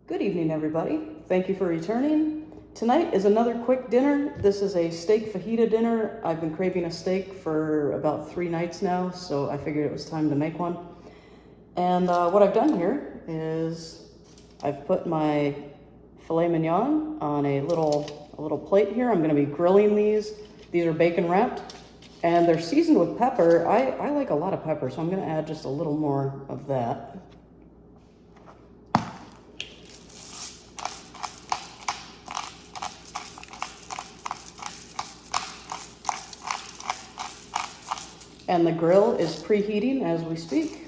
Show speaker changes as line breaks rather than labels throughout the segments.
Good evening, everybody. Thank you for returning. Tonight is another quick dinner. This is a steak fajita dinner. I've been craving a steak for about 3 nights now, so I figured it was time to make one. And what I've done here is I've put my filet mignon on a little plate here. I'm going to be grilling these. These are bacon wrapped, and they're seasoned with pepper. I like a lot of pepper, so I'm going to add just a little more of that. And the grill is preheating as we speak.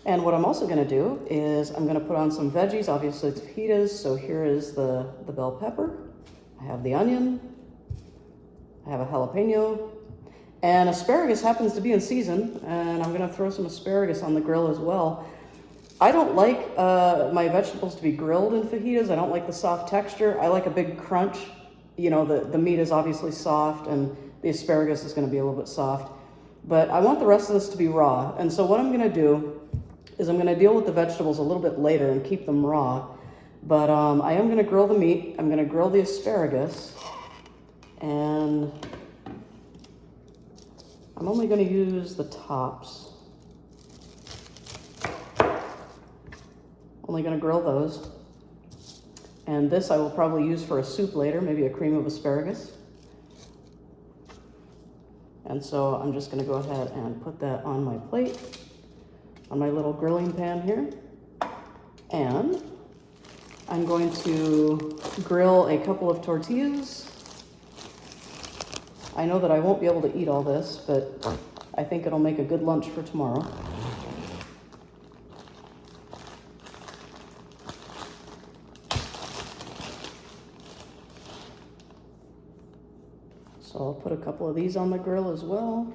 And what I'm also going to do is I'm going to put on some veggies. Obviously it's fajitas, so here is the bell pepper. I have the onion. I have a jalapeno. And asparagus happens to be in season, and I'm going to throw some asparagus on the grill as well. I don't like my vegetables to be grilled in fajitas. I don't like the soft texture. I like a big crunch. You know, the meat is obviously soft, and the asparagus is going to be a little bit soft. But I want the rest of this to be raw. And so what I'm going to do is I'm going to deal with the vegetables a little bit later and keep them raw. But I am going to grill the meat. I'm going to grill the asparagus. And I'm only going to use the tops. Only going to grill those. And this I will probably use for a soup later, maybe a cream of asparagus. And so I'm just going to go ahead and put that on my plate, on my little grilling pan here. And I'm going to grill a couple of tortillas. I know that I won't be able to eat all this, but I think it'll make a good lunch for tomorrow. So I'll put a couple of these on the grill as well.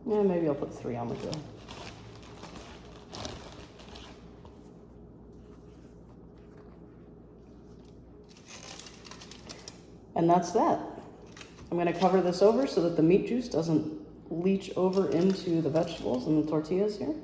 Yeah, maybe I'll put 3 on the grill. And that's that. I'm going to cover this over so that the meat juice doesn't leach over into the vegetables and the tortillas here.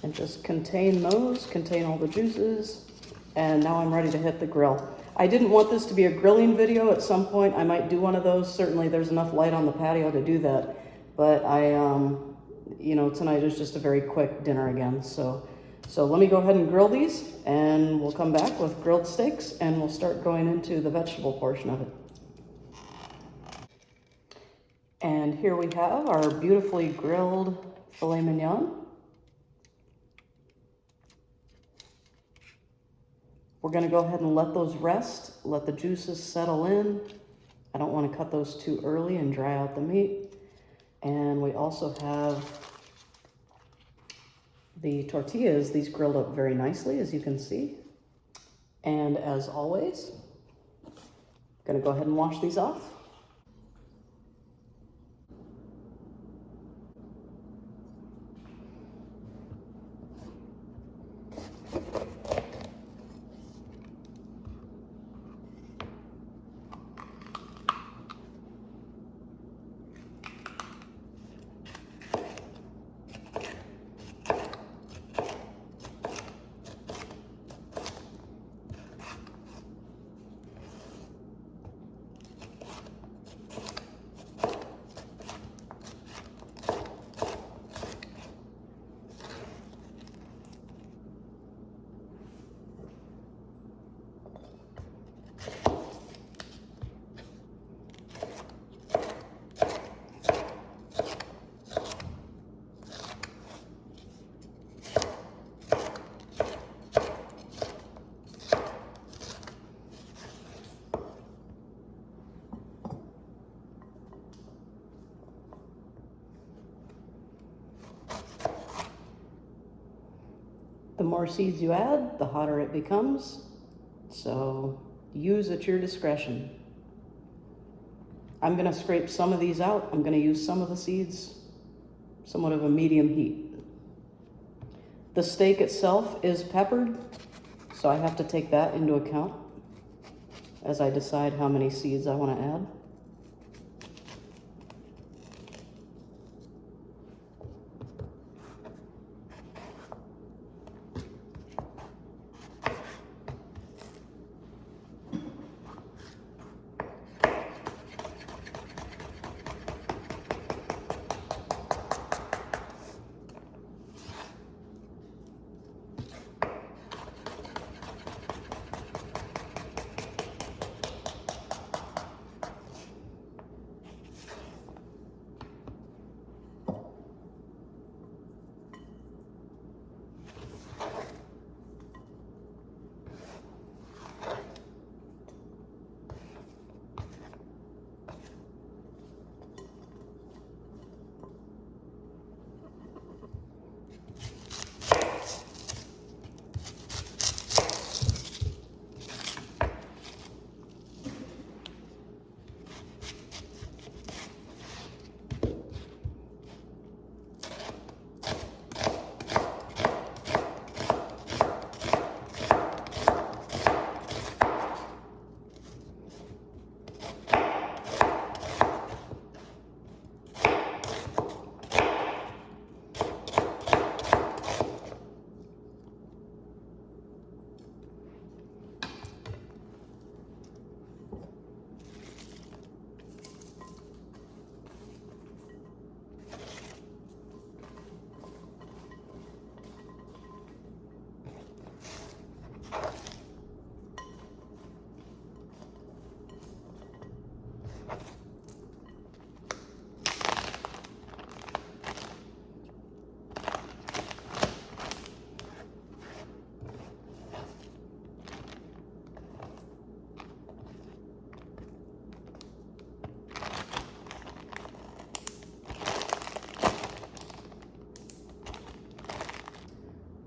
And just contain all the juices. And now I'm ready to hit the grill. I didn't want this to be a grilling video. At some point I might do one of those. Certainly there's enough light on the patio to do that. But you know, tonight is just a very quick dinner again. So let me go ahead and grill these, and we'll come back with grilled steaks, and we'll start going into the vegetable portion of it. And here we have our beautifully grilled filet mignon. We're going to go ahead and let those rest, let the juices settle in. I don't want to cut those too early and dry out the meat. And we also have the tortillas. These grilled up very nicely, as you can see. And as always, I'm going to go ahead and wash these off. The more seeds you add, the hotter it becomes. So use at your discretion. I'm gonna scrape some of these out. I'm gonna use some of the seeds, somewhat of a medium heat. The steak itself is peppered, so I have to take that into account as I decide how many seeds I want to add.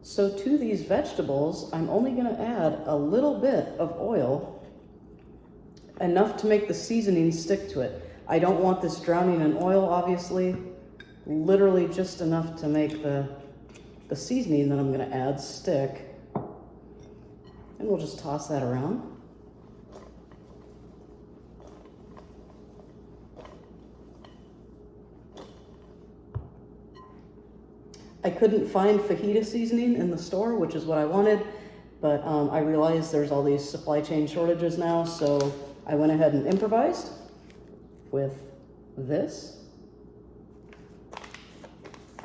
So to these vegetables, I'm only gonna add a little bit of oil, enough to make the seasoning stick to it. I don't want this drowning in oil, obviously. Literally just enough to make the seasoning that I'm gonna add stick. And we'll just toss that around. I couldn't find fajita seasoning in the store, which is what I wanted, but I realized there's all these supply chain shortages now, so I went ahead and improvised with this.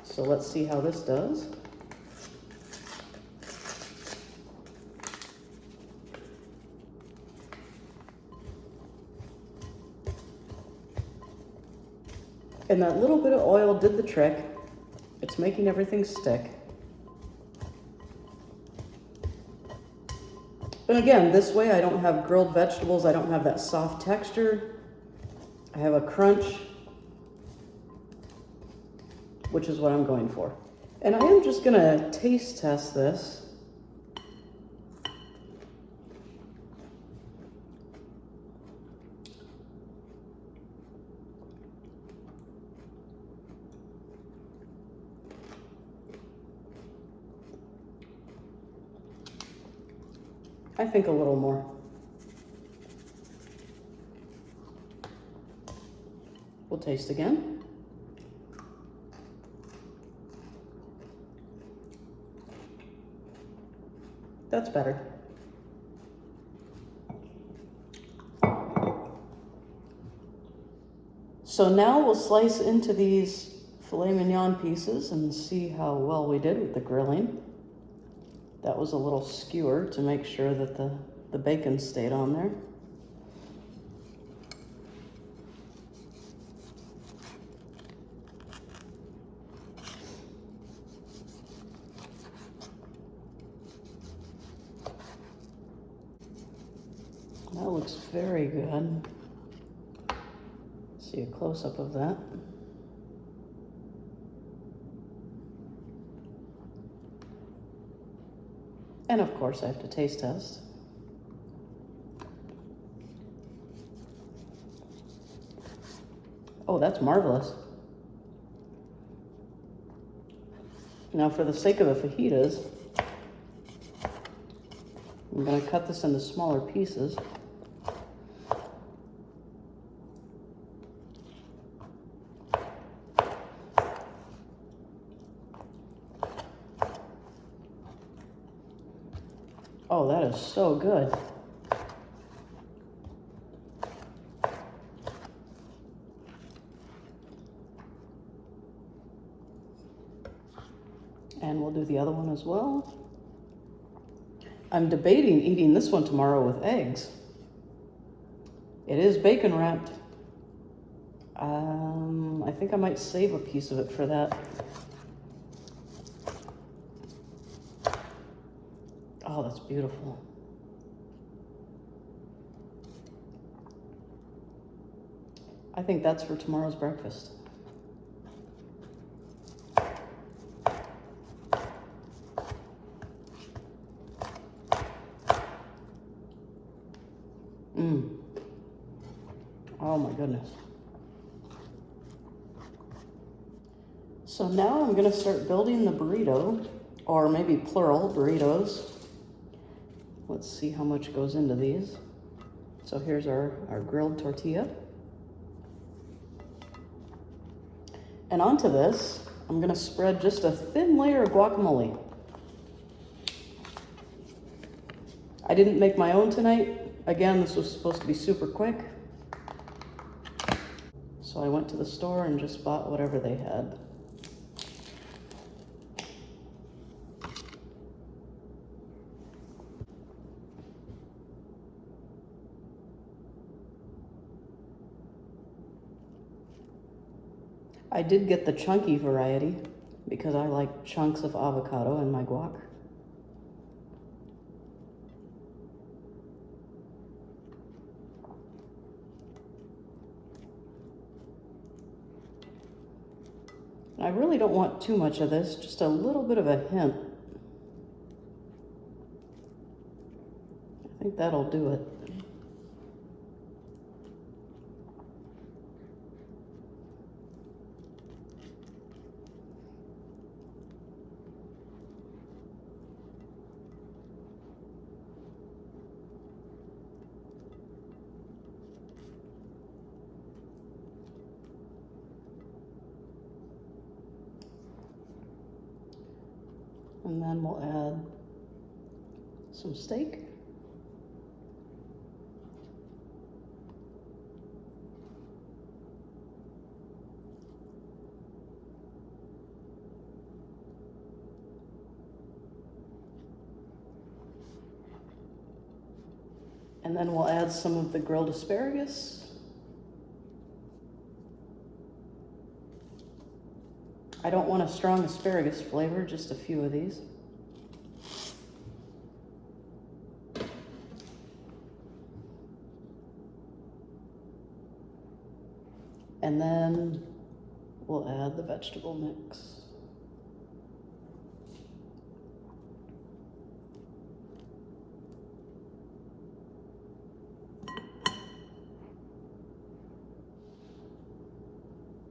So let's see how this does. And that little bit of oil did the trick. It's making everything stick. And again, this way I don't have grilled vegetables. I don't have that soft texture. I have a crunch, which is what I'm going for. And I am just gonna taste test this. I think a little more. We'll taste again. That's better. So now we'll slice into these filet mignon pieces and see how well we did with the grilling. That was a little skewer to make sure that the bacon stayed on there. That looks very good. See a close-up of that. And of course I have to taste test. Oh, that's marvelous. Now for the sake of the fajitas, I'm gonna cut this into smaller pieces. Oh, that is so good. And we'll do the other one as well. I'm debating eating this one tomorrow with eggs. It is bacon wrapped. I think I might save a piece of it for that. Oh, that's beautiful. I think that's for tomorrow's breakfast. Oh my goodness. So now I'm gonna start building the burrito, or maybe plural burritos. Let's see how much goes into these. So here's our grilled tortilla. And onto this, I'm gonna spread just a thin layer of guacamole. I didn't make my own tonight. Again, this was supposed to be super quick. So I went to the store and just bought whatever they had. I did get the chunky variety because I like chunks of avocado in my guac. I really don't want too much of this, just a little bit of a hint. I think that'll do it. And then we'll add some steak. And then we'll add some of the grilled asparagus. I don't want a strong asparagus flavor, just a few of these. And then we'll add the vegetable mix.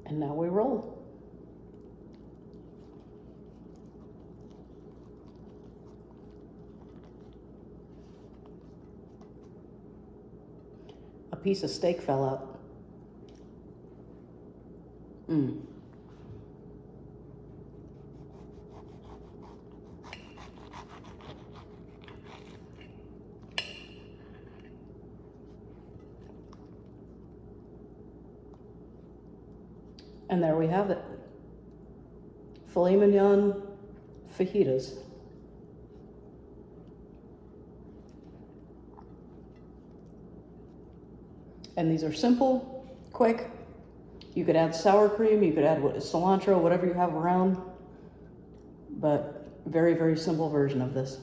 And now we roll. A piece of steak fell out. And there we have it. Filet mignon fajitas. And these are simple, quick. You could add sour cream, you could add cilantro, whatever you have around. But very, very simple version of this.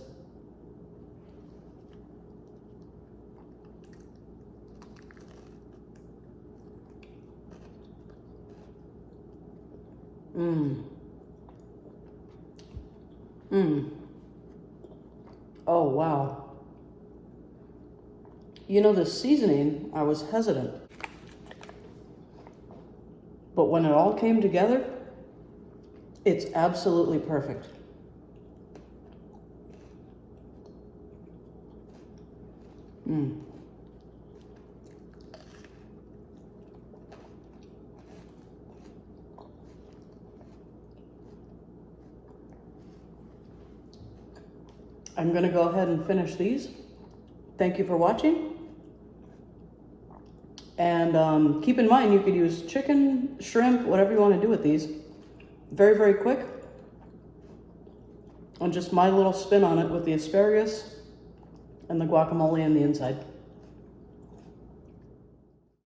Oh Oh, wow. You know, the seasoning, I was hesitant. But when it all came together, it's absolutely perfect. Mm. I'm gonna go ahead and finish these. Thank you for watching. And keep in mind, you could use chicken, shrimp, whatever you want to do with these. Very, very quick. And just my little spin on it with the asparagus and the guacamole on the inside.